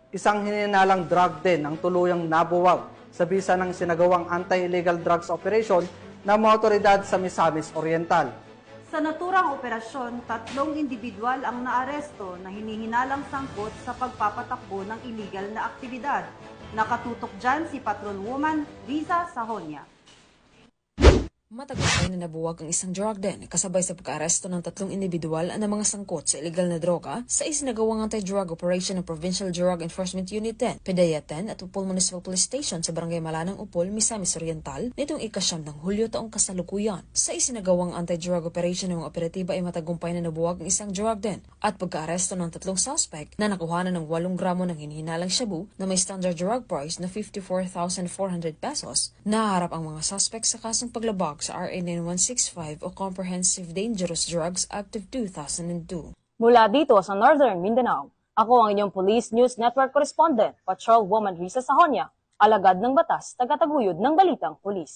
Isang hininalang drug din ang tuluyang nabuwag sa bisa ng sinagawang anti-illegal drugs operation ng mga otoridad sa Misamis Oriental. Sa naturang operasyon, 3 individual ang naaresto na hinihinalang sangkot sa pagpapatakbo ng illegal na aktibidad. Nakatutok dyan si Patrolwoman Riza Sahonia. Matagumpay na nabuwag ang isang drug den kasabay sa pagkaaresto ng 3 individual na mga sangkot sa illegal na droga sa isinagawang anti-drug operation ng Provincial Drug Enforcement Unit 10, PDEA 10 at Upol Municipal Police Station sa Barangay Malanang Upol, Misamis Oriental nitong ika-9 ng Hulyo taong kasalukuyan. Sa isinagawang anti-drug operation ng operatiba ay matagumpay na nabuwag ang isang drug den at pagkaaresto ng 3 suspect na nakuhanan ng 8 gramo ng hinihinalang shabu na may standard drug price na 54,400 pesos. Naharap ang mga suspect sa kasong paglabag sa RA 9165 o Comprehensive Dangerous Drugs Act of 2002. Mula dito sa Northern Mindanao, ako ang inyong Police News Network Correspondent, Patrolwoman Riza Sahonia, alagad ng batas, tagataguyod ng balitang pulis.